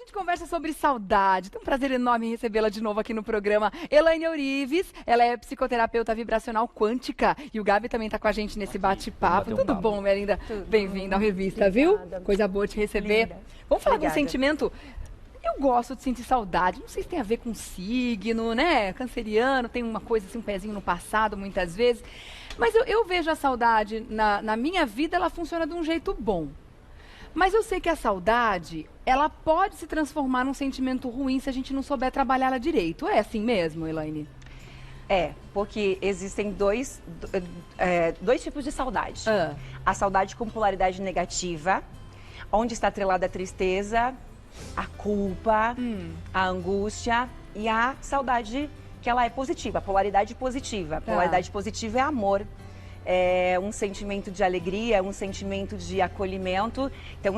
gente conversa sobre saudade. Tem um prazer enorme em recebê-la de novo aqui no programa. Elaine Ourives, ela é psicoterapeuta vibracional quântica. E o Gabi também está com a gente nesse bate-papo. Tudo bom, minha linda? Bem-vinda à revista, Obrigada. viu? Coisa boa te receber. Linda. Vamos falar de um Obrigada. sentimento... Eu gosto de sentir saudade. Não sei se tem a ver com signo, né? Canceriano, tem uma coisa assim, um pezinho no passado, muitas vezes. Mas eu vejo a saudade, na minha vida, ela funciona de um jeito bom. Mas eu sei que a saudade, ela pode se transformar num sentimento ruim se a gente não souber trabalhá-la direito. É assim mesmo, Elaine? É, porque existem dois tipos de saudade. A saudade com polaridade negativa, onde está atrelada a tristeza, a culpa, a angústia, e a saudade que ela é positiva, a polaridade positiva. A polaridade positiva é amor. É um sentimento de alegria, um sentimento de acolhimento. Então,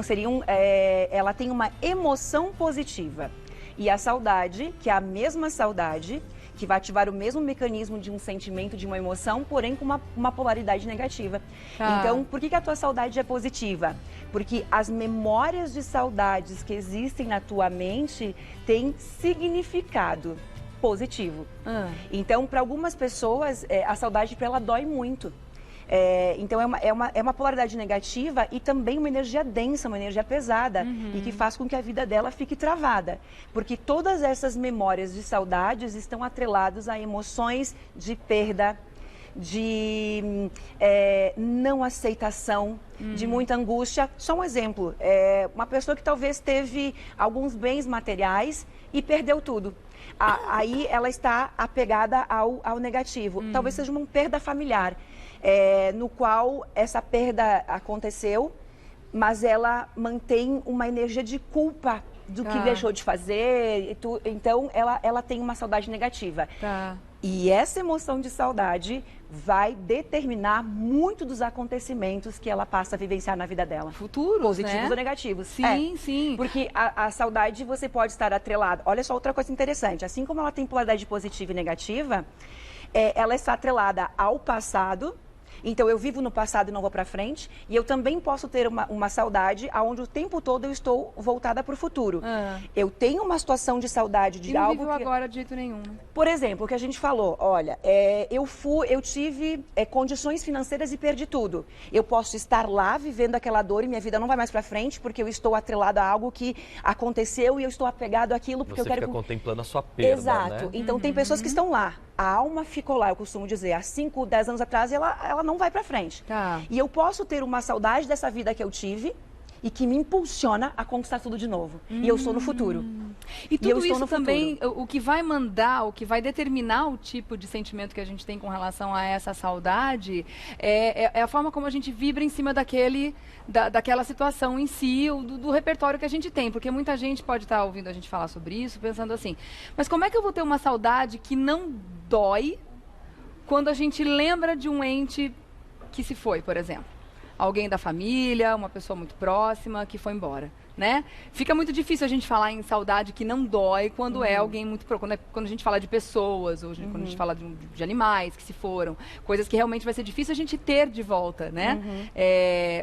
ela tem uma emoção positiva. E a saudade, que é a mesma saudade, que vai ativar o mesmo mecanismo de um sentimento, de uma emoção, porém com uma polaridade negativa. Então, por que a tua saudade é positiva? Porque as memórias de saudades que existem na tua mente têm significado positivo. Então, para algumas pessoas, a saudade para ela dói muito. Então é uma polaridade negativa e também uma energia densa, uma energia pesada, e que faz com que a vida dela fique travada. Porque todas essas memórias de saudades estão atreladas a emoções de perda, de não aceitação, de muita angústia. Só um exemplo, uma pessoa que talvez teve alguns bens materiais e perdeu tudo. Aí ela está apegada ao negativo. Talvez seja uma perda familiar. No qual essa perda aconteceu, mas ela mantém uma energia de culpa do que deixou de fazer. Então, ela tem uma saudade negativa. E essa emoção de saudade vai determinar muito dos acontecimentos que ela passa a vivenciar na vida dela. Futuros, positivos, né? ou negativos. Sim. Porque a saudade você pode estar atrelada. Olha só outra coisa interessante. Assim como ela tem polaridade positiva e negativa, ela está atrelada ao passado. Então, eu vivo no passado e não vou para frente. E eu também posso ter uma saudade onde o tempo todo eu estou voltada para o futuro. Eu tenho uma situação de saudade de algo não vivo agora de jeito nenhum. Por exemplo, o que a gente falou, olha, eu tive condições financeiras e perdi tudo. Eu posso estar lá vivendo aquela dor e minha vida não vai mais para frente porque eu estou atrelada a algo que aconteceu e eu estou apegado àquilo porque Você eu quero... fica contemplando a sua perda, Exato. né? Então, tem pessoas que estão lá. A alma ficou lá, eu costumo dizer, há 5, 10 anos atrás, ela não vai para frente. E eu posso ter uma saudade dessa vida que eu tive e que me impulsiona a conquistar tudo de novo. E eu estou no futuro. E tudo isso também, o que vai mandar, o que vai determinar o tipo de sentimento que a gente tem com relação a essa saudade é a forma como a gente vibra em cima daquela situação em si, do repertório que a gente tem. Porque muita gente pode estar ouvindo a gente falar sobre isso, pensando assim, mas como é que eu vou ter uma saudade que não dói quando a gente lembra de um ente que se foi, por exemplo? Alguém da família, uma pessoa muito próxima que foi embora, né? Fica muito difícil a gente falar em saudade que não dói quando é alguém muito próximo. Quando a gente fala de pessoas, ou quando a gente fala de animais que se foram, coisas que realmente vai ser difícil a gente ter de volta, né?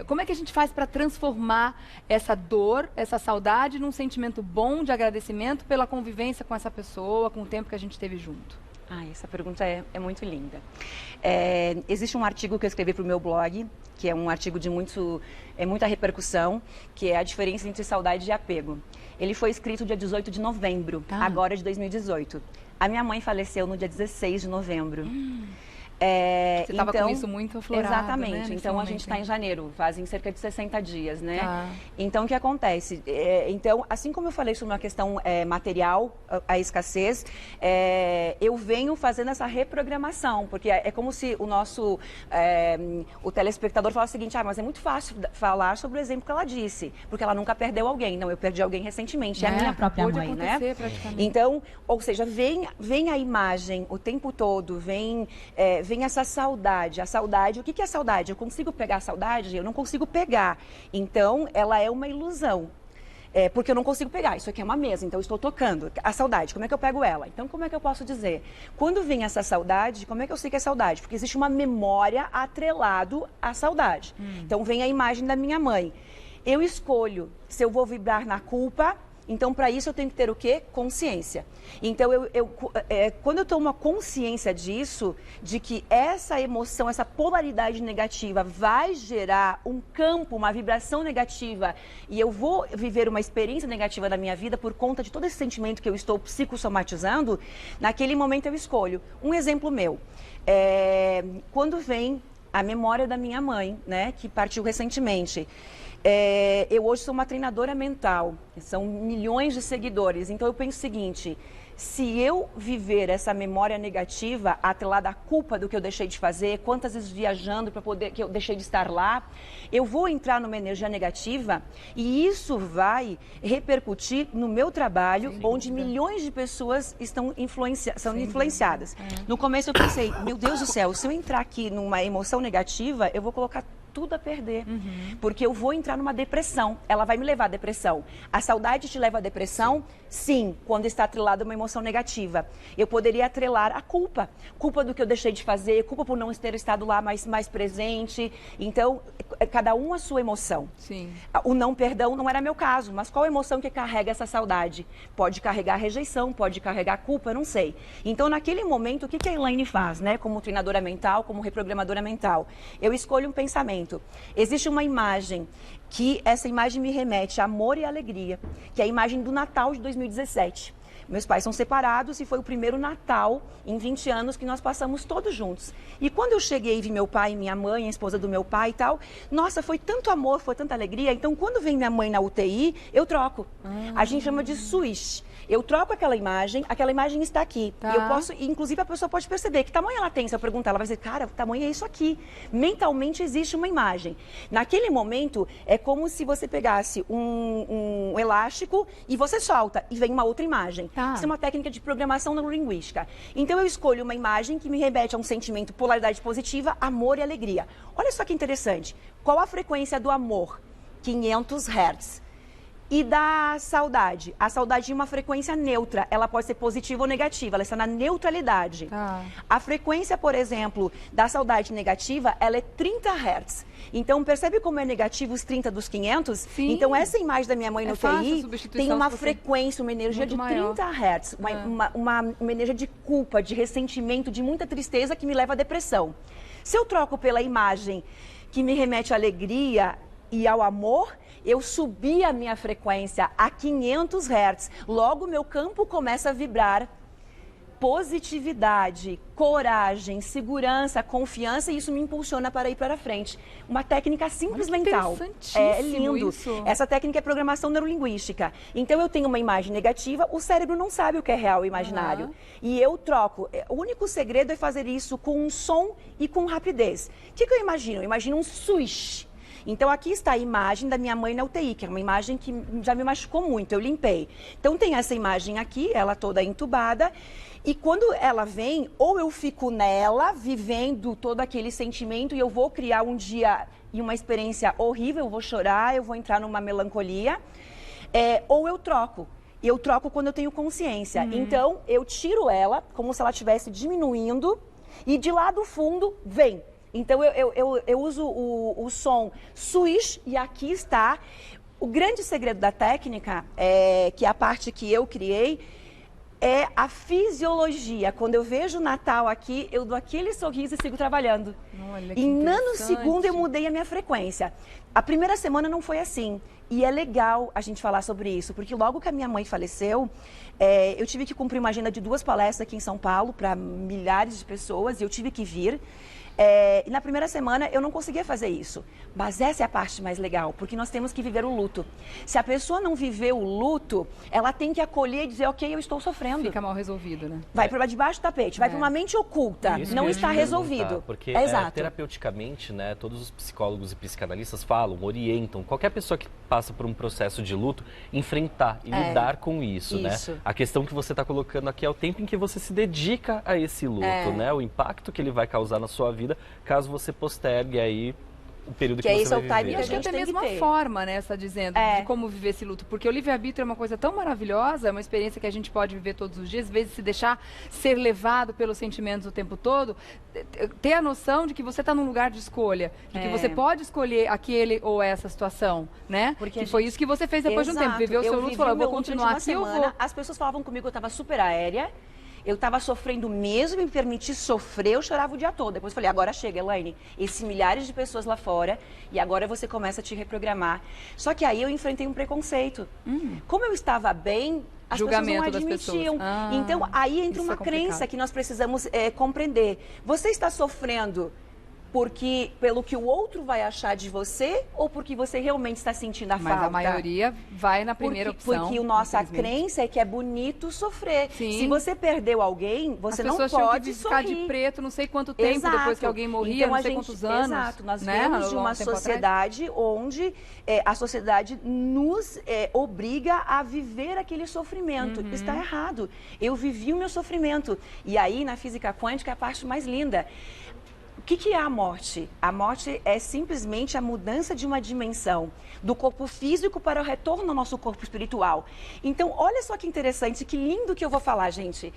Como é que a gente faz para transformar essa dor, essa saudade, num sentimento bom de agradecimento pela convivência com essa pessoa, com o tempo que a gente teve junto? Essa pergunta é muito linda. Existe um artigo que eu escrevi para o meu blog, que é um artigo de muita repercussão, que é a diferença entre saudade e apego. Ele foi escrito dia 18 de novembro, agora de 2018. A minha mãe faleceu no dia 16 de novembro. Você estava com isso muito aflorado, exatamente. né, Então, a gente está em janeiro, fazem cerca de 60 dias, né? Então, o que acontece? Então, assim como eu falei sobre uma questão material, a escassez, eu venho fazendo essa reprogramação, porque é como se o telespectador falasse o seguinte, mas é muito fácil falar sobre o exemplo que ela disse, porque ela nunca perdeu alguém. Não, eu perdi alguém recentemente, é a minha própria mãe, né? Então, ou seja, vem a imagem o tempo todo, vem essa saudade. A saudade, o que é saudade? Eu consigo pegar a saudade? Eu não consigo pegar. Então, ela é uma ilusão. Porque eu não consigo pegar. Isso aqui é uma mesa, então eu estou tocando. A saudade, como é que eu pego ela? Então, como é que eu posso dizer? Quando vem essa saudade, como é que eu sei que é saudade? Porque existe uma memória atrelado à saudade. Então, vem a imagem da minha mãe. Eu escolho se eu vou vibrar na culpa, Então, para isso, eu tenho que ter o quê? Consciência. Então, quando eu tomo a consciência disso, de que essa emoção, essa polaridade negativa vai gerar um campo, uma vibração negativa, e eu vou viver uma experiência negativa na minha vida por conta de todo esse sentimento que eu estou psicossomatizando, naquele momento eu escolho. Um exemplo meu, quando vem a memória da minha mãe, né, que partiu recentemente. Eu hoje sou uma treinadora mental, são milhões de seguidores, então eu penso o seguinte, se eu viver essa memória negativa, atrelada à culpa do que eu deixei de fazer, quantas vezes viajando para poder, que eu deixei de estar lá, eu vou entrar numa energia negativa e isso vai repercutir no meu trabalho, onde milhões de pessoas estão são influenciadas. No começo eu pensei, meu Deus do céu, se eu entrar aqui numa emoção negativa, eu vou colocar tudo a perder, porque eu vou entrar numa depressão, ela vai me levar à depressão. A saudade te leva à depressão? Sim, quando está atrelada a uma emoção negativa. Eu poderia atrelar a culpa do que eu deixei de fazer, culpa por não ter estado lá mais presente. Então, cada um a sua emoção. Sim. O não perdão não era meu caso, mas qual emoção que carrega essa saudade? Pode carregar rejeição, pode carregar culpa, eu não sei. Então, naquele momento, o que a Elaine faz, né? Como treinadora mental, como reprogramadora mental? Eu escolho um pensamento. Existe uma imagem que essa imagem me remete a amor e alegria, que é a imagem do Natal de 2017. Meus pais são separados e foi o primeiro Natal em 20 anos que nós passamos todos juntos. E quando eu cheguei e vi meu pai e minha mãe, a esposa do meu pai e tal, nossa, foi tanto amor, foi tanta alegria. Então, quando vem minha mãe na UTI, eu troco. A gente chama de switch. Eu troco aquela imagem está aqui. Tá. E eu posso, inclusive a pessoa pode perceber que tamanho ela tem. Se eu perguntar, ela vai dizer, cara, o tamanho é isso aqui. Mentalmente existe uma imagem. Naquele momento, é como se você pegasse um elástico e você solta e vem uma outra imagem. Tá. Isso é uma técnica de programação neurolinguística. Então eu escolho uma imagem que me remete a um sentimento, polaridade positiva, amor e alegria. Olha só que interessante. Qual a frequência do amor? 500 Hz. E da saudade? A saudade tem uma frequência neutra. Ela pode ser positiva ou negativa. Ela está na neutralidade. Tá. A frequência, por exemplo, da saudade negativa, ela é 30 Hz. Então, percebe como é negativo os 30 dos 500? Sim. Então, essa imagem da minha mãe no TI tem uma se você- frequência, uma energia Muito de 30 Hz. Uma energia de culpa, de ressentimento, de muita tristeza que me leva à depressão. Se eu troco pela imagem que me remete à alegria e ao amor, eu subi a minha frequência a 500 Hz. Logo, meu campo começa a vibrar positividade, coragem, segurança, confiança, e isso me impulsiona para ir para frente. Uma técnica simples mental. É lindo. Isso. Essa técnica é programação neurolinguística. Então, eu tenho uma imagem negativa, o cérebro não sabe o que é real e imaginário. E eu troco. O único segredo é fazer isso com um som e com rapidez. O que eu imagino? Eu imagino um switch. Então, aqui está a imagem da minha mãe na UTI, que é uma imagem que já me machucou muito, eu limpei. Então, tem essa imagem aqui, ela toda entubada, e quando ela vem, ou eu fico nela, vivendo todo aquele sentimento, e eu vou criar um dia e uma experiência horrível, eu vou chorar, eu vou entrar numa melancolia, ou eu troco. E eu troco quando eu tenho consciência. Então, eu tiro ela, como se ela estivesse diminuindo, e de lá do fundo, vem. Então, eu uso o som switch e aqui está. O grande segredo da técnica, que é a parte que eu criei, é a fisiologia. Quando eu vejo o Natal aqui, eu dou aquele sorriso e sigo trabalhando. Olha, que em interessante. nanosegundo eu mudei a minha frequência. A primeira semana não foi assim. E é legal a gente falar sobre isso, porque logo que a minha mãe faleceu, eu tive que cumprir uma agenda de 2 palestras aqui em São Paulo para milhares de pessoas, e eu tive que vir. E na primeira semana eu não conseguia fazer isso. Mas essa é a parte mais legal, porque nós temos que viver o luto. Se a pessoa não viver o luto, ela tem que acolher e dizer, ok, eu estou sofrendo. Fica mal resolvido, né? Vai para debaixo do tapete, vai para uma mente oculta, Isso não que eu ia está te resolvido. perguntar, Porque Exato. terapeuticamente, né, todos os psicólogos e psicanalistas falam, orientam qualquer pessoa que passa por um processo de luto, enfrentar e lidar com isso, né? A questão que você está colocando aqui é o tempo em que você se dedica a esse luto, né? O impacto que ele vai causar na sua vida, caso você postergue aí o período que você vai viver. E acho que até mesmo a forma, né, está dizendo, de como viver esse luto. Porque o livre-arbítrio é uma coisa tão maravilhosa, é uma experiência que a gente pode viver todos os dias, às vezes se deixar ser levado pelos sentimentos o tempo todo, ter a noção de que você está num lugar de escolha, de que você pode escolher aquele ou essa situação, né? Porque foi isso que você fez depois de um tempo, viveu o seu luto e falou, eu vou continuar aqui, eu vou. As pessoas falavam comigo, eu estava super aérea, eu estava sofrendo mesmo, me permitir sofrer, eu chorava o dia todo. Depois eu falei, agora chega, Elaine, esses milhares de pessoas lá fora, e agora você começa a te reprogramar. Só que aí eu enfrentei um preconceito. Como eu estava bem, as pessoas não admitiam. Então, aí entra uma crença que nós precisamos compreender. Você está sofrendo pelo que o outro vai achar de você ou porque você realmente está sentindo a falta? Mas a maioria vai na primeira opção. Porque a nossa crença é que é bonito sofrer. Sim. Se você perdeu alguém, você não pode ficar de preto não sei quanto tempo depois que alguém morria, então, não sei quantos anos. Exato. Nós vivemos de uma sociedade onde a sociedade nos obriga a viver aquele sofrimento. Está errado. Eu vivi o meu sofrimento. E aí, na física quântica, é a parte mais linda. O que é a morte? A morte é simplesmente a mudança de uma dimensão do corpo físico para o retorno ao nosso corpo espiritual. Então, olha só que interessante, que lindo que eu vou falar, gente.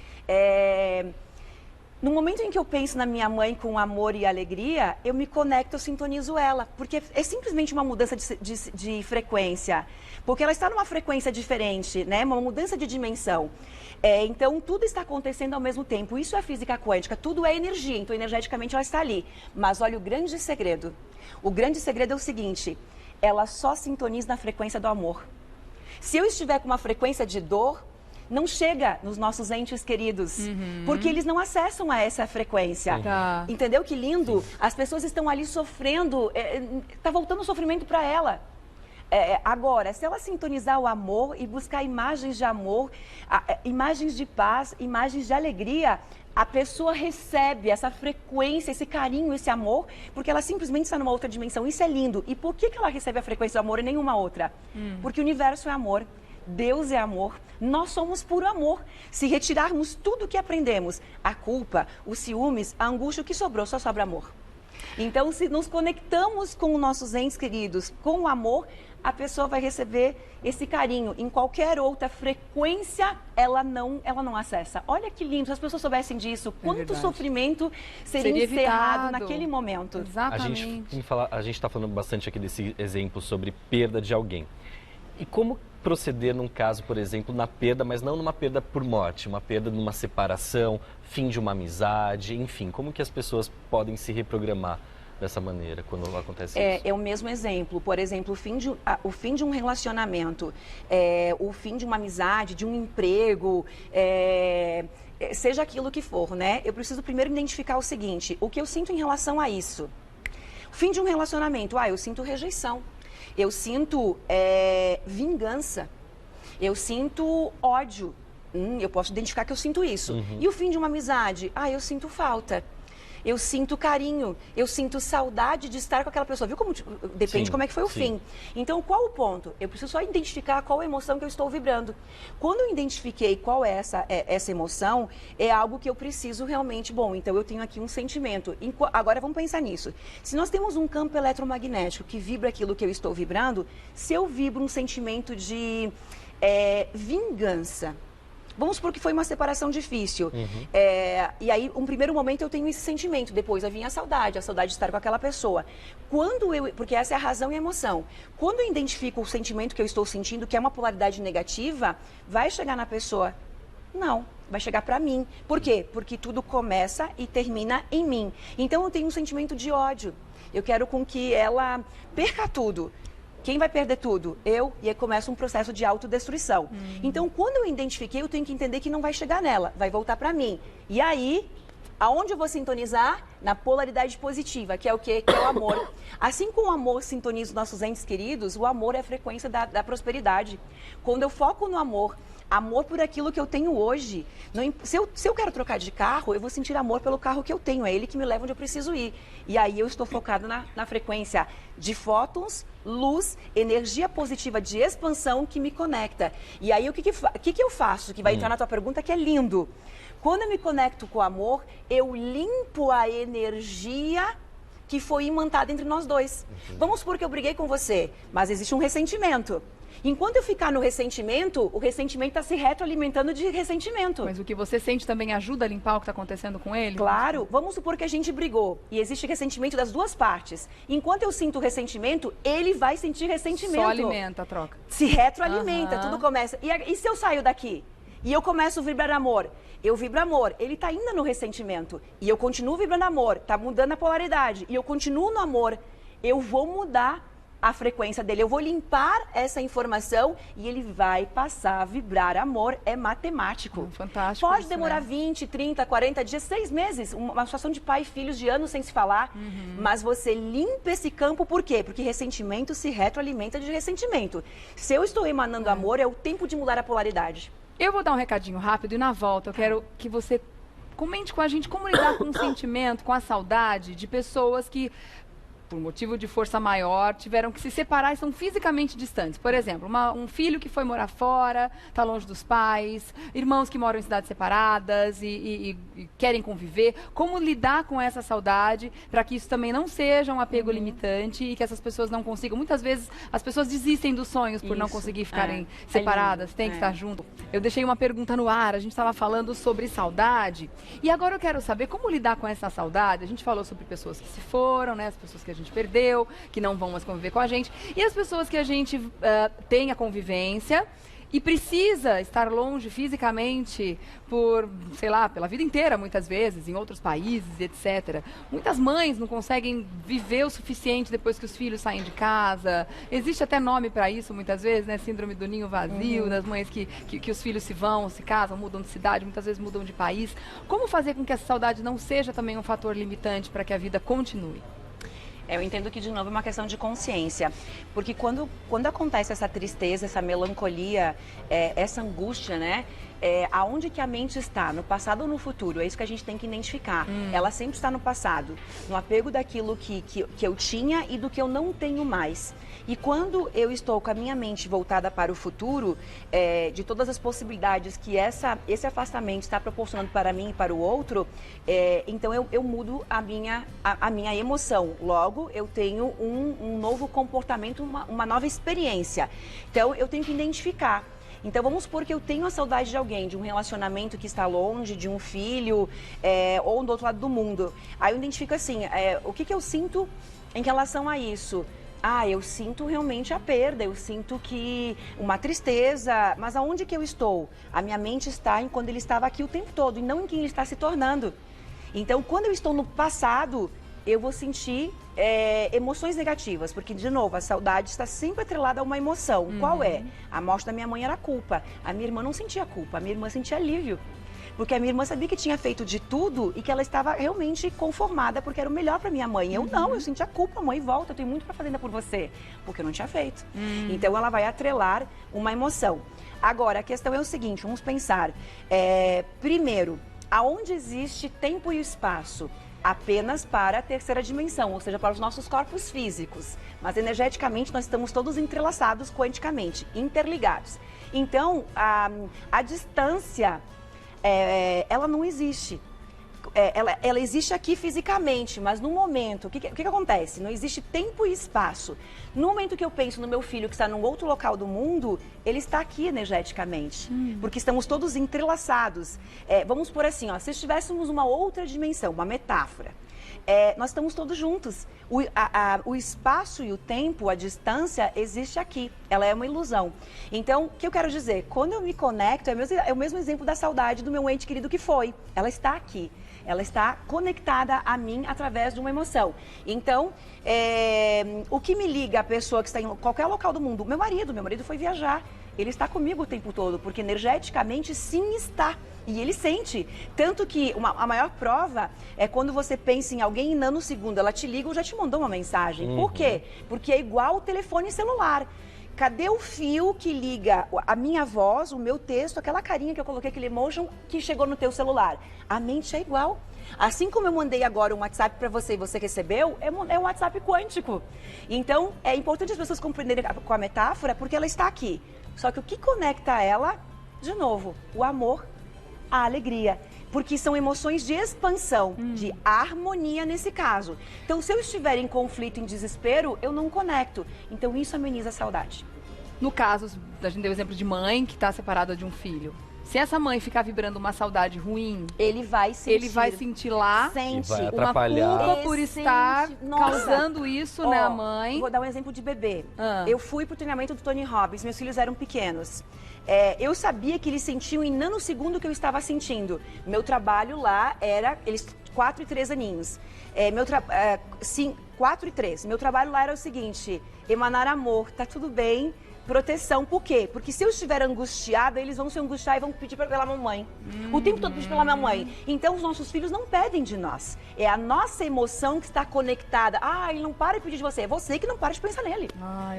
No momento em que eu penso na minha mãe com amor e alegria, eu me conecto, eu sintonizo ela, porque é simplesmente uma mudança de frequência, porque ela está numa frequência diferente, né? Uma mudança de dimensão. Então, tudo está acontecendo ao mesmo tempo. Isso é física quântica, tudo é energia, então energeticamente ela está ali. Mas olha o grande segredo. O grande segredo é o seguinte, ela só sintoniza na frequência do amor. Se eu estiver com uma frequência de dor, não chega nos nossos entes queridos, porque eles não acessam a essa frequência. Entendeu que lindo? As pessoas estão ali sofrendo, está voltando o sofrimento para ela. Agora, se ela sintonizar o amor e buscar imagens de amor, imagens de paz, imagens de alegria, a pessoa recebe essa frequência, esse carinho, esse amor, porque ela simplesmente está numa outra dimensão. Isso é lindo. E por que ela recebe a frequência do amor e nenhuma outra? Porque o universo é amor. Deus é amor, nós somos puro amor. Se retirarmos tudo que aprendemos, a culpa, os ciúmes, a angústia, o que sobrou, só sobra amor. Então, se nos conectamos com os nossos entes queridos, com o amor, a pessoa vai receber esse carinho. Em qualquer outra frequência, ela não acessa. Olha que lindo, se as pessoas soubessem disso, quanto sofrimento seria encerrado naquele momento. Exatamente. A gente está falando bastante aqui desse exemplo sobre perda de alguém. E como proceder num caso, por exemplo, na perda, mas não numa perda por morte, uma perda numa separação, fim de uma amizade, enfim, como que as pessoas podem se reprogramar dessa maneira quando acontece isso? É o mesmo exemplo, por exemplo, o fim de um relacionamento, o fim de uma amizade, de um emprego, seja aquilo que for, né? Eu preciso primeiro identificar o seguinte, o que eu sinto em relação a isso. O fim de um relacionamento, eu sinto rejeição. Eu sinto vingança, eu sinto ódio, eu posso identificar que eu sinto isso. E o fim de uma amizade? Eu sinto falta, eu sinto carinho, eu sinto saudade de estar com aquela pessoa. Viu como depende de como é que foi o fim. Então, qual o ponto? Eu preciso só identificar qual a emoção que eu estou vibrando. Quando eu identifiquei qual é essa emoção, é algo que eu preciso realmente, então eu tenho aqui um sentimento. Agora vamos pensar nisso. Se nós temos um campo eletromagnético que vibra aquilo que eu estou vibrando, se eu vibro um sentimento de vingança, vamos supor que foi uma separação difícil. E aí, um primeiro momento eu tenho esse sentimento, depois vai vir a saudade de estar com aquela pessoa. Porque essa é a razão e a emoção. Quando eu identifico o sentimento que eu estou sentindo, que é uma polaridade negativa, vai chegar na pessoa? Não, vai chegar para mim. Por quê? Porque tudo começa e termina em mim. Então eu tenho um sentimento de ódio. Eu quero com que ela perca tudo. Quem vai perder tudo? Eu. E aí começa um processo de autodestruição. Então, quando eu identifiquei, eu tenho que entender que não vai chegar nela, vai voltar para mim. E aí, aonde eu vou sintonizar? Na polaridade positiva, que é o quê? Que é o amor. Assim como o amor sintoniza os nossos entes queridos, o amor é a frequência da prosperidade. Quando eu foco no amor por aquilo que eu tenho hoje. Se eu quero trocar de carro, eu vou sentir amor pelo carro que eu tenho. É ele que me leva onde eu preciso ir. E aí eu estou focado na frequência de fótons, luz, energia positiva de expansão que me conecta. E aí o que eu faço? Que vai entrar na tua pergunta, que é lindo. Quando eu me conecto com o amor, eu limpo a energia que foi imantada entre nós dois. Vamos supor que eu briguei com você, mas existe um ressentimento. Enquanto eu ficar no ressentimento, o ressentimento está se retroalimentando de ressentimento. Mas o que você sente também ajuda a limpar o que está acontecendo com ele? Claro. Vamos supor que a gente brigou e existe ressentimento das duas partes. Enquanto eu sinto ressentimento, ele vai sentir ressentimento. Só alimenta a troca. Se retroalimenta, tudo começa. E se eu saio daqui e eu começo a vibrar amor? Eu vibro amor, ele está ainda no ressentimento. E eu continuo vibrando amor, está mudando a polaridade. E eu continuo no amor, eu vou mudar a frequência dele, eu vou limpar essa informação e ele vai passar a vibrar amor, é matemático. Fantástico. Pode isso, demorar né? 20, 30, 40 dias, 6 meses, uma situação de pai e filhos de anos sem se falar, mas você limpa esse campo, por quê? Porque ressentimento se retroalimenta de ressentimento. Se eu estou emanando amor, é o tempo de mudar a polaridade. Eu vou dar um recadinho rápido e na volta eu quero que você comente com a gente como lidar com o sentimento, com a saudade de pessoas que, por motivo de força maior, tiveram que se separar e são fisicamente distantes. Por exemplo, um filho que foi morar fora, está longe dos pais, irmãos que moram em cidades separadas e querem conviver. Como lidar com essa saudade para que isso também não seja um apego limitante e que essas pessoas não consigam. Muitas vezes as pessoas desistem dos sonhos por não conseguir ficarem separadas, tem que estar junto. Eu deixei uma pergunta no ar, a gente estava falando sobre saudade e agora eu quero saber como lidar com essa saudade. A gente falou sobre pessoas que se foram, né, as pessoas que a gente perdeu, que não vão mais conviver com a gente, e as pessoas que a gente tem a convivência e precisa estar longe fisicamente por, sei lá, pela vida inteira, muitas vezes, em outros países, etc. Muitas mães não conseguem viver o suficiente depois que os filhos saem de casa. Existe até nome para isso, muitas vezes, né? Síndrome do ninho vazio, das mães que os filhos se vão, se casam, mudam de cidade, muitas vezes mudam de país. Como fazer com que essa saudade não seja também um fator limitante para que a vida continue? Eu entendo que, de novo, é uma questão de consciência. Porque quando acontece essa tristeza, essa melancolia, essa angústia, né? Aonde que a mente está? No passado ou no futuro? É isso que a gente tem que identificar. Ela sempre está no passado. No apego daquilo que eu tinha e do que eu não tenho mais. E quando eu estou com a minha mente voltada para o futuro, de todas as possibilidades que esse afastamento está proporcionando para mim e para o outro, então eu mudo a minha emoção. Logo, eu tenho um novo comportamento, uma nova experiência. Então, eu tenho que identificar. Então, vamos supor que eu tenho a saudade de alguém, de um relacionamento que está longe, de um filho, ou do outro lado do mundo. Aí eu identifico assim, o que eu sinto em relação a isso? Eu sinto realmente a perda, eu sinto que uma tristeza, mas aonde que eu estou? A minha mente está em quando ele estava aqui o tempo todo e não em quem ele está se tornando. Então, quando eu estou no passado, eu vou sentir emoções negativas, porque, de novo, a saudade está sempre atrelada a uma emoção. Qual é? A morte da minha mãe era culpa. A minha irmã não sentia culpa, a minha irmã sentia alívio. Porque a minha irmã sabia que tinha feito de tudo e que ela estava realmente conformada porque era o melhor para minha mãe. Eu não, eu sentia culpa, mãe, volta, eu tenho muito para fazer ainda por você, porque eu não tinha feito. Então ela vai atrelar uma emoção. Agora, a questão é o seguinte, vamos pensar. Primeiro, aonde existe tempo e espaço? Apenas para a terceira dimensão, ou seja, para os nossos corpos físicos. Mas energeticamente nós estamos todos entrelaçados quanticamente, interligados. Então, a distância, ela não existe. Ela existe aqui fisicamente, mas no momento, o que acontece? Não existe tempo e espaço. No momento que eu penso no meu filho que está num outro local do mundo, ele está aqui energeticamente, porque estamos todos entrelaçados. Vamos por assim, se estivéssemos uma outra dimensão, uma metáfora, nós estamos todos juntos. O espaço e o tempo, a distância, existe aqui. Ela é uma ilusão. Então, o que eu quero dizer? Quando eu me conecto, é o mesmo exemplo da saudade do meu ente querido que foi. Ela está aqui. Ela está conectada a mim através de uma emoção. Então, o que me liga a pessoa que está em qualquer local do mundo? Meu marido foi viajar. Ele está comigo o tempo todo, porque energeticamente sim está. E ele sente. Tanto que a maior prova é quando você pensa em alguém e nanosegundo, ela te liga ou já te mandou uma mensagem. Por quê? Porque é igual o telefone celular. Cadê o fio que liga a minha voz, o meu texto, aquela carinha que eu coloquei, aquele emotion que chegou no teu celular? A mente é igual. Assim como eu mandei agora um WhatsApp para você e você recebeu, é um WhatsApp quântico. Então, é importante as pessoas compreenderem com a metáfora, porque ela está aqui. Só que o que conecta ela, de novo, o amor, a alegria. Porque são emoções de expansão, de harmonia nesse caso. Então, se eu estiver em conflito, em desespero, eu não conecto. Então, isso ameniza a saudade. No caso, a gente deu o exemplo de mãe que está separada de um filho. Se essa mãe ficar vibrando uma saudade ruim, ele vai sentir lá uma culpa por estar causando isso, né, a mãe. Vou dar um exemplo de bebê. Eu fui pro treinamento do Tony Robbins, meus filhos eram pequenos. Eu sabia que eles sentiam em nanosegundo o que eu estava sentindo. Meu trabalho lá era, eles 4 e 3 aninhos. 4 e 3. Meu trabalho lá era o seguinte, emanar amor, tá tudo bem. Proteção, por quê? Porque se eu estiver angustiada, eles vão se angustiar e vão pedir pela mamãe. O tempo todo pedir pela mamãe. Então, os nossos filhos não pedem de nós. É a nossa emoção que está conectada. Ah, ele não para de pedir de você. É você que não para de pensar nele.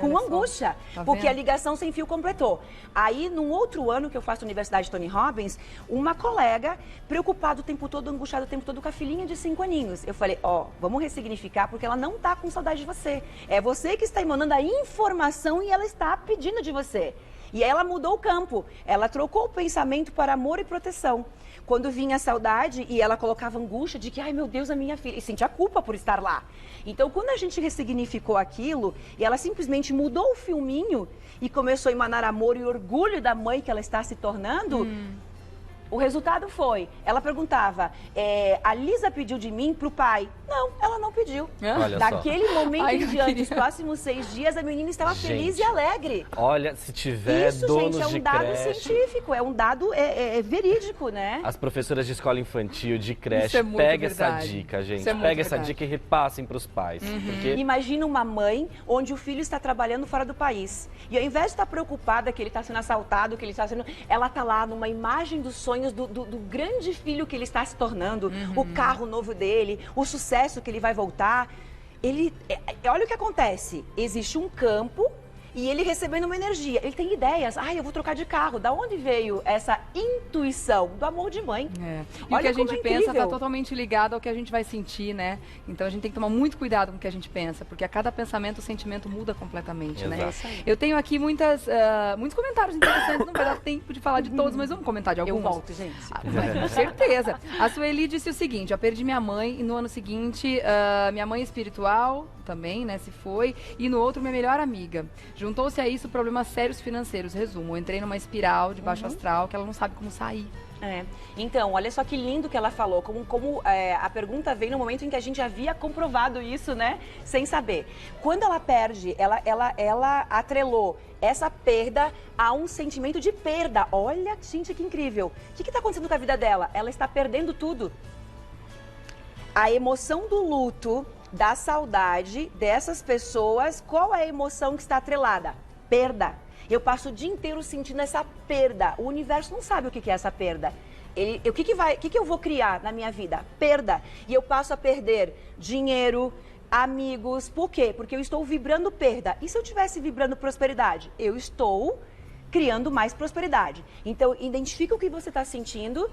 Com angústia. Tá porque vendo? A ligação sem fio completou. Aí, num outro ano que eu faço a Universidade Tony Robbins, uma colega, preocupada o tempo todo, angustiada o tempo todo com a filhinha de 5 aninhos. Eu falei, vamos ressignificar, porque ela não está com saudade de você. É você que está emanando a informação e ela está pedindo de você. E ela mudou o campo. Ela trocou o pensamento para amor e proteção. Quando vinha a saudade e ela colocava angústia de que, ai meu Deus, a minha filha, e sentia culpa por estar lá. Então, quando a gente ressignificou aquilo e ela simplesmente mudou o filminho e começou a emanar amor e orgulho da mãe que ela está se tornando, o resultado foi, ela perguntava, a Lisa pediu de mim pro pai? Não, ela não pediu. Daquele momento em diante, os próximos 6 dias, a menina estava feliz e alegre. Olha, se tiver isso, donos gente, é um dado creche, científico, é um dado verídico, né? As professoras de escola infantil, de creche, pega essa dica, gente. Pega essa dica e repassem para os pais. Porque... Imagina uma mãe onde o filho está trabalhando fora do país. E ao invés de estar preocupada que ele está sendo assaltado, que ele está sendo... Ela está lá numa imagem dos sonhos do grande filho que ele está se tornando, o carro novo dele, o sucesso que ele vai voltar. Olha o que acontece. Existe um campo e ele recebendo uma energia. Ele tem ideias. Eu vou trocar de carro. Da onde veio essa intuição? Do amor de mãe. E o que a gente pensa está totalmente ligado ao que a gente vai sentir, né? Então a gente tem que tomar muito cuidado com o que a gente pensa, porque a cada pensamento o sentimento muda completamente, né? Eu tenho aqui muitos comentários interessantes, não vai dar tempo de falar de todos, mas vamos comentar de alguns. Eu volto, gente. Com certeza. A Sueli disse o seguinte, eu perdi minha mãe e no ano seguinte, minha mãe espiritual também, né, se foi, e no outro minha melhor amiga. Juntou-se a isso problemas sérios financeiros. Resumo, eu entrei numa espiral de baixo astral que ela não sabe como sair. Então, olha só que lindo que ela falou, como a pergunta veio no momento em que a gente havia comprovado isso, né, sem saber. Quando ela perde, ela atrelou essa perda a um sentimento de perda. Olha, gente, que incrível. O que está acontecendo com a vida dela? Ela está perdendo tudo. A emoção do luto, da saudade dessas pessoas, qual é a emoção que está atrelada? Perda. Eu passo o dia inteiro sentindo essa perda. O universo não sabe o que é essa perda. O que eu vou criar na minha vida? Perda. E eu passo a perder dinheiro, amigos. Por quê? Porque eu estou vibrando perda. E se eu estivesse vibrando prosperidade? Eu estou criando mais prosperidade. Então, identifica o que você está sentindo.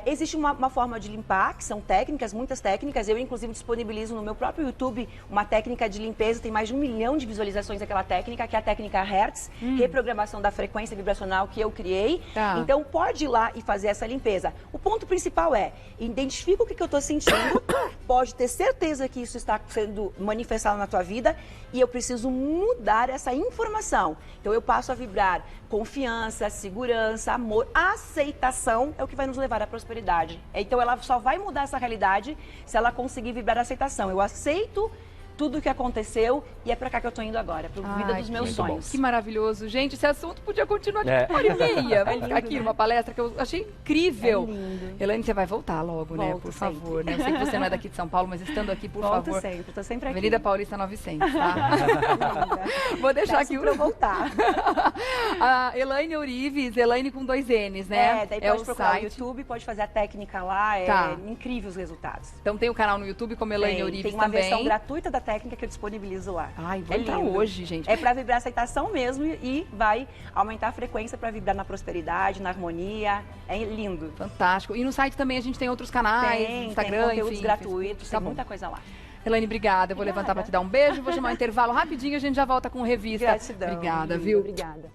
Existe uma forma de limpar, que são técnicas, muitas técnicas. Eu, inclusive, disponibilizo no meu próprio YouTube uma técnica de limpeza. Tem mais de 1 milhão de visualizações daquela técnica, que é a técnica Hertz, reprogramação da frequência vibracional que eu criei. Então, pode ir lá e fazer essa limpeza. O ponto principal é, identifica o que eu estou sentindo, pode ter certeza que isso está sendo manifestado na tua vida e eu preciso mudar essa informação. Então, eu passo a vibrar confiança, segurança, amor, aceitação é o que vai nos levar à prosperidade. Então, ela só vai mudar essa realidade se ela conseguir vibrar a aceitação. Eu aceito tudo o que aconteceu e é pra cá que eu tô indo agora, pra vida dos meus sonhos. Que maravilhoso. Gente, esse assunto podia continuar de 1h30. Vamos ficar aqui numa palestra que eu achei incrível. Elaine, você vai voltar logo, né? Por favor, né? Eu sei que você não é daqui de São Paulo, mas estando aqui, por favor. Volto sempre, tô sempre aqui. Avenida Paulista 900, tá? Vou deixar aqui pra eu voltar. A Elaine Ourives, Elaine com 2 N's, né? Daí pode procurar no YouTube, pode fazer a técnica lá, incrível os resultados. Então tem o canal no YouTube como Elaine Ourives também. Tem uma versão gratuita da técnica que eu disponibilizo lá. Vou entrar hoje, gente. É pra vibrar aceitação mesmo e vai aumentar a frequência pra vibrar na prosperidade, na harmonia. É lindo. Fantástico. E no site também a gente tem outros canais, Instagram, tem conteúdos gratuitos, tem muita coisa lá. Elaine, obrigada. Eu vou levantar pra te dar um beijo, vou chamar um intervalo rapidinho, a gente já volta com revista. Gratidão. Obrigada, viu? Obrigada.